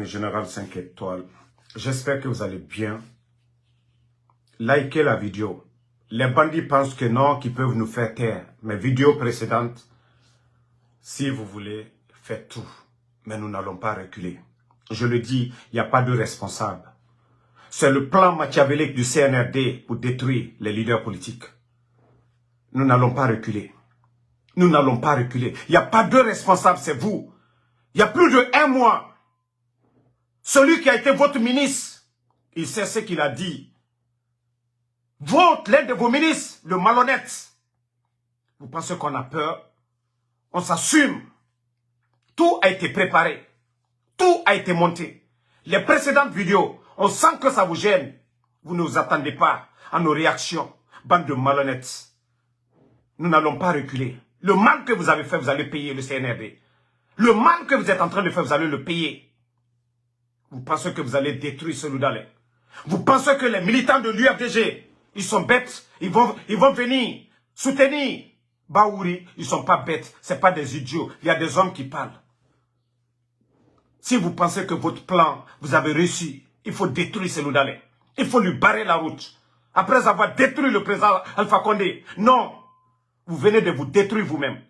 Général 5 étoiles, j'espère que vous allez bien. Likez la vidéo. Les bandits pensent que non, qu'ils peuvent nous faire taire. Mes vidéos précédentes, si vous voulez, faites tout. Mais nous n'allons pas reculer. Je le dis, il n'y a pas de responsable. C'est le plan machiavélique du CNRD pour détruire les leaders politiques. Nous n'allons pas reculer. Nous n'allons pas reculer. Il n'y a pas de responsable, c'est vous. Il y a plus de 1 mois. Celui qui a été votre ministre, il sait ce qu'il a dit. L'un de vos ministres, le malhonnête. Vous pensez qu'on a peur? On s'assume. Tout a été préparé. Tout a été monté. Les précédentes vidéos, on sent que ça vous gêne. Vous ne vous attendez pas à nos réactions. Bande de malhonnêtes. Nous n'allons pas reculer. Le mal que vous avez fait, vous allez payer le CNRD. Le mal que vous êtes en train de faire, vous allez le payer. Vous pensez que vous allez détruire ce Loudalé. Vous pensez que les militants de l'UFDG, ils sont bêtes. Ils vont venir soutenir Bahouri. Ils ne sont pas bêtes. Ce n'est pas des idiots. Il y a des hommes qui parlent. Si vous pensez que votre plan, vous avez réussi, il faut détruire ce Loudalé. Il faut lui barrer la route. Après avoir détruit le président Alpha Condé. Non. Vous venez de vous détruire vous-même.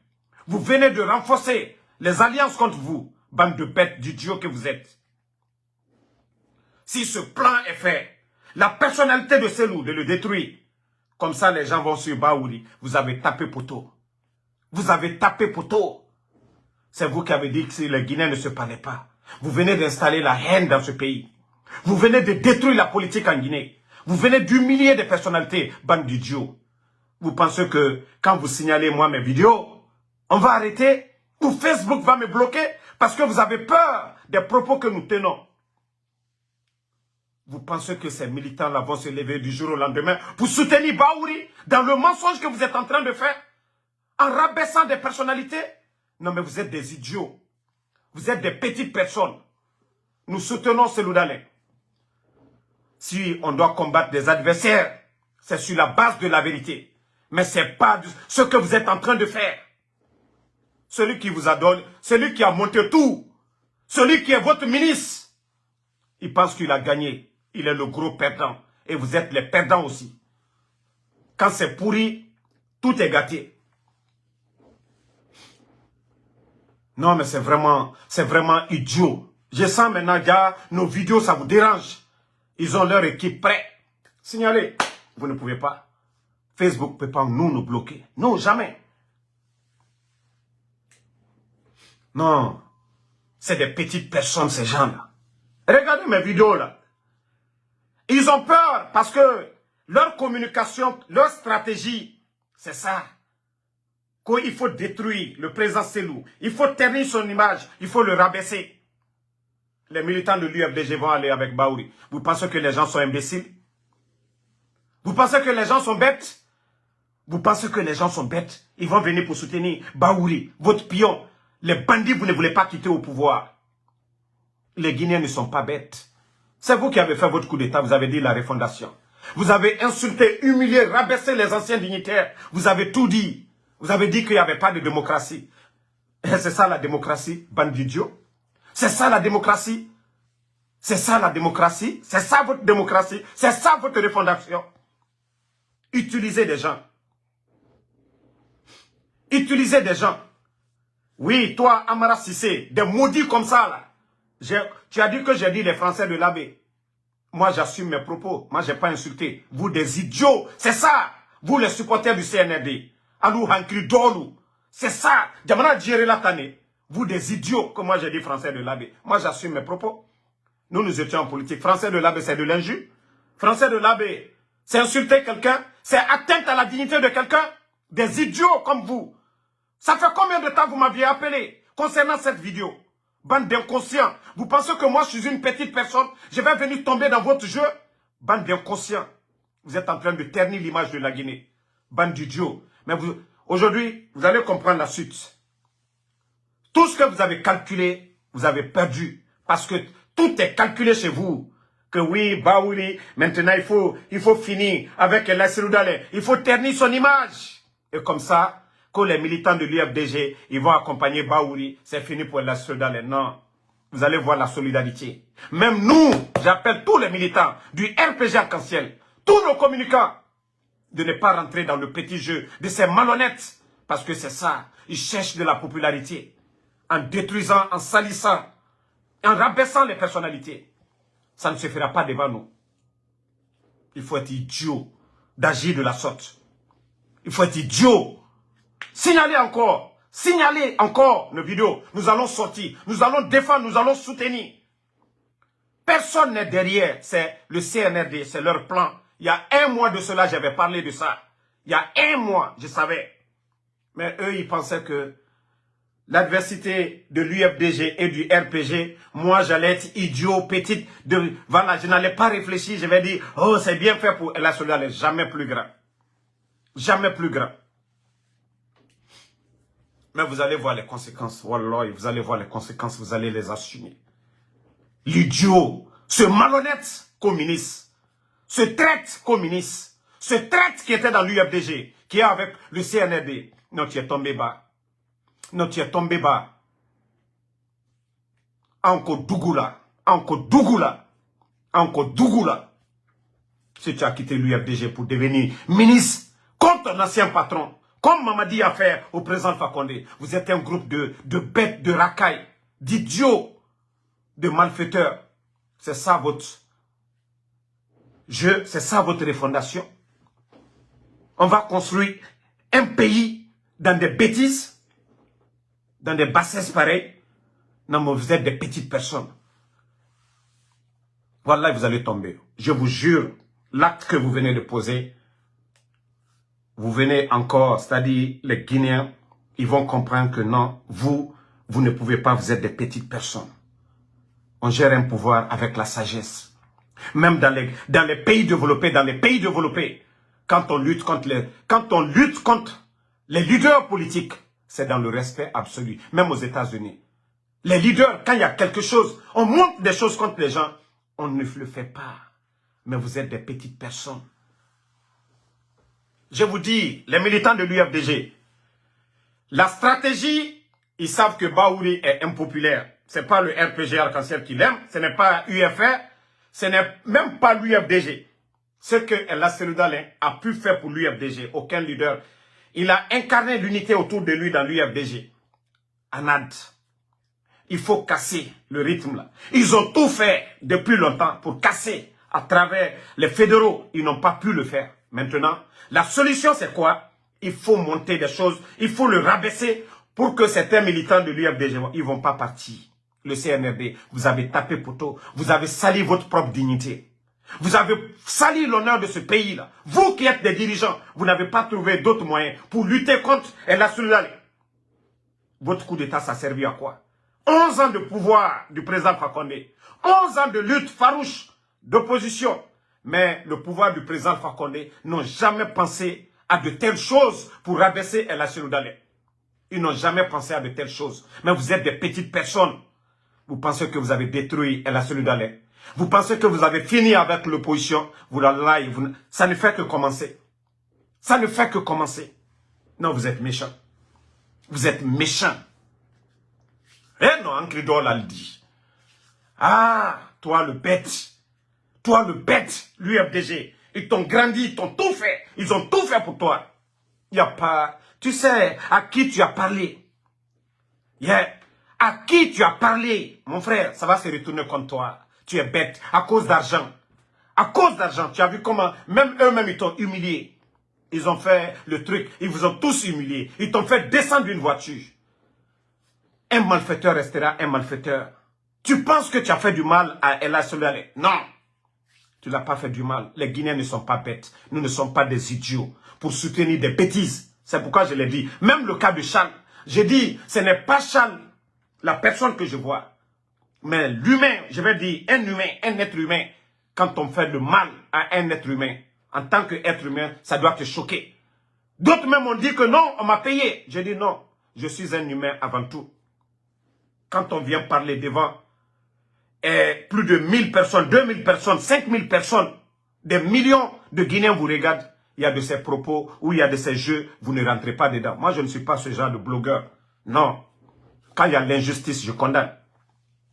Vous venez de renforcer les alliances contre vous. Bande de bêtes, d'idiots que vous êtes. Si ce plan est fait, la personnalité de Selou, de le détruire, comme ça les gens vont sur Bahouri. Vous avez tapé poteau. Vous avez tapé poteau. C'est vous qui avez dit que si les Guinéens ne se parlaient pas. Vous venez d'installer la haine dans ce pays. Vous venez de détruire la politique en Guinée. Vous venez d'humilier des personnalités, bande d'idiots. Vous pensez que quand vous signalez moi mes vidéos, on va arrêter ou Facebook va me bloquer parce que vous avez peur des propos que nous tenons. Vous pensez que ces militants-là vont se lever du jour au lendemain pour soutenir Bahouri dans le mensonge que vous êtes en train de faire en rabaissant des personnalités? Non mais vous êtes des idiots. Vous êtes des petites personnes. Nous soutenons ce Loudalé. Si on doit combattre des adversaires, c'est sur la base de la vérité. Mais ce n'est pas ce que vous êtes en train de faire. Celui qui vous adore, celui qui a monté tout, celui qui est votre ministre, il pense qu'il a gagné. Il est le gros perdant. Et vous êtes les perdants aussi. Quand c'est pourri, tout est gâté. Non, mais c'est vraiment idiot. Je sens maintenant, gars, nos vidéos, ça vous dérange. Ils ont leur équipe prête. Signalez. Vous ne pouvez pas. Facebook ne peut pas nous bloquer. Non, jamais. Non. C'est des petites personnes, ces gens-là. Regardez mes vidéos, là. Ils ont peur parce que leur communication, leur stratégie, c'est ça. Qu'il faut détruire le président Selou. Il faut ternir son image. Il faut le rabaisser. Les militants de l'UFDG vont aller avec Bahouri. Vous pensez que les gens sont imbéciles? Vous pensez que les gens sont bêtes? Vous pensez que les gens sont bêtes? Ils vont venir pour soutenir Bahouri, votre pion. Les bandits, vous ne voulez pas quitter au pouvoir. Les Guinéens ne sont pas bêtes. C'est vous qui avez fait votre coup d'État, vous avez dit la refondation. Vous avez insulté, humilié, rabaissé les anciens dignitaires. Vous avez tout dit. Vous avez dit qu'il n'y avait pas de démocratie. C'est ça la démocratie, bande d'idiots. C'est ça la démocratie. C'est ça la démocratie. C'est ça votre démocratie. C'est ça votre refondation. Utilisez des gens. Utilisez des gens. Oui, toi, Amara Sissé, des maudits comme ça, là. Tu as dit que j'ai dit les Français de l'abbé. Moi, j'assume mes propos. Moi, je n'ai pas insulté. Vous, des idiots. C'est ça. Vous, les supporters du CNRD. Alou Hankri Dolou. C'est ça. Jamana Djere Latane. Vous, des idiots. Que moi, j'ai dit Français de l'abbé. Moi, j'assume mes propos. Nous étions en politique. Français de l'abbé, c'est de l'injure. Français de l'abbé, c'est insulter quelqu'un. C'est atteinte à la dignité de quelqu'un. Des idiots comme vous. Ça fait combien de temps vous m'aviez appelé concernant cette vidéo? Bande d'inconscients. Vous pensez que moi, je suis une petite personne? Je vais venir tomber dans votre jeu? Bande d'inconscients. Vous êtes en train de ternir l'image de la Guinée. Bande d'idiots. Mais aujourd'hui, vous allez comprendre la suite. Tout ce que vous avez calculé, vous avez perdu. Parce que tout est calculé chez vous. Que oui, Bahouri, maintenant il faut finir avec Lassirou Loudalé. Il faut ternir son image. Et comme ça, que les militants de l'UFDG, ils vont accompagner Bahouri, c'est fini pour Lassirou Loudalé. Non. vous allez voir la solidarité. Même nous, j'appelle tous les militants du RPG Arc-en-Ciel, tous nos communicants, de ne pas rentrer dans le petit jeu de ces malhonnêtes. Parce que c'est ça, ils cherchent de la popularité. En détruisant, en salissant, en rabaissant les personnalités. Ça ne se fera pas devant nous. Il faut être idiot d'agir de la sorte. Il faut être idiot. Signalez encore nos vidéos. Nous allons sortir, nous allons défendre, nous allons soutenir. Personne n'est derrière, c'est le CNRD, c'est leur plan. Il y a un mois de cela, j'avais parlé de ça. Il y a un mois, je savais. Mais eux, ils pensaient que l'adversité de l'UFDG et du RPG, moi, j'allais être idiot, petite. Voilà, je n'allais pas réfléchir, je vais dire, oh, c'est bien fait pour la solidarité. Jamais plus grand. Jamais plus grand. Mais vous allez voir les conséquences. Wallah, vous allez voir les conséquences, vous allez les assumer. L'idiot, ce malhonnête communiste, ce traître communiste, ce traître qui était dans l'UFDG, qui est avec le CNRD. Non, tu es tombé bas. Non, tu es tombé bas. Encore Dougoula. Encore Dougoula. Encore Dougoula. Si tu as quitté l'UFDG pour devenir ministre contre ton ancien patron, comme Mamadi a fait au président Fakonde, vous êtes un groupe de bêtes, de racailles, d'idiots, de malfaiteurs. C'est ça votre jeu, c'est ça votre refondation. On va construire un pays dans des bêtises, dans des bassesses pareilles. Non, mais vous êtes des petites personnes. Voilà, vous allez tomber. Je vous jure, l'acte que vous venez de poser, vous venez encore, c'est-à-dire les Guinéens, ils vont comprendre que non, vous ne pouvez pas, vous êtes des petites personnes. On gère un pouvoir avec la sagesse. Même dans les pays développés, quand on lutte contre les leaders politiques, c'est dans le respect absolu. Même aux États-Unis. Les leaders, quand il y a quelque chose, on montre des choses contre les gens, on ne le fait pas. Mais vous êtes des petites personnes. Je vous dis, les militants de l'UFDG, la stratégie, ils savent que Baouri est impopulaire. Ce n'est pas le RPG Arc-en-Ciel qui l'aime, ce n'est pas UFR, ce n'est même pas l'UFDG. Ce que El Seloudalin a pu faire pour l'UFDG, aucun leader. Il a incarné l'unité autour de lui dans l'UFDG. Anad, il faut casser le rythme là. Ils ont tout fait depuis longtemps pour casser à travers les fédéraux. Ils n'ont pas pu le faire. Maintenant, la solution c'est quoi? Il faut monter des choses, il faut le rabaisser pour que certains militants de l'UFDG, ils ne vont pas partir. Le CNRD, vous avez tapé poteau, vous avez sali votre propre dignité. Vous avez sali l'honneur de ce pays-là. Vous qui êtes des dirigeants, vous n'avez pas trouvé d'autres moyens pour lutter contre la solidarité. Votre coup d'État, ça a servi à quoi? 11 ans de pouvoir du président Fakonde. 11 ans de lutte farouche d'opposition. Mais le pouvoir du président Fakonde n'ont jamais pensé à de telles choses pour rabaisser la solidarité. Ils n'ont jamais pensé à de telles choses. Mais vous êtes des petites personnes. Vous pensez que vous avez détruit la solidarité. Vous pensez que vous avez fini avec l'opposition. Ça ne fait que commencer. Ça ne fait que commencer. Non, vous êtes méchants. Vous êtes méchants. Eh non, Ankridol a le dit. Ah, toi le bête. Toi le bête, l'UFDG. Ils t'ont grandi, ils t'ont tout fait. Ils ont tout fait pour toi. Il n'y a pas... Tu sais à qui tu as parlé. Yeah. À qui tu as parlé, mon frère, ça va se retourner contre toi. Tu es bête, à cause d'argent. À cause d'argent, tu as vu comment, même eux-mêmes, ils t'ont humilié. Ils ont fait le truc, ils vous ont tous humilié. Ils t'ont fait descendre d'une voiture. Un malfaiteur restera un malfaiteur. Tu penses que tu as fait du mal à El Soleil? Non. Tu n'as pas fait du mal. Les Guinéens ne sont pas bêtes. Nous ne sommes pas des idiots pour soutenir des bêtises. C'est pourquoi je l'ai dit. Même le cas de Charles, j'ai dit, ce n'est pas Charles, la personne que je vois. Mais l'humain, je vais dire, un humain, un être humain, quand on fait le mal à un être humain, en tant qu'être humain, ça doit te choquer. D'autres même ont dit que non, on m'a payé. Je dis non, je suis un humain avant tout. Quand on vient parler devant plus de 1000 personnes, 2000 personnes, 5000 personnes, des millions de Guinéens vous regardent, il y a de ces propos ou il y a de ces jeux, vous ne rentrez pas dedans. Moi, je ne suis pas ce genre de blogueur. Non. Quand il y a l'injustice, je condamne.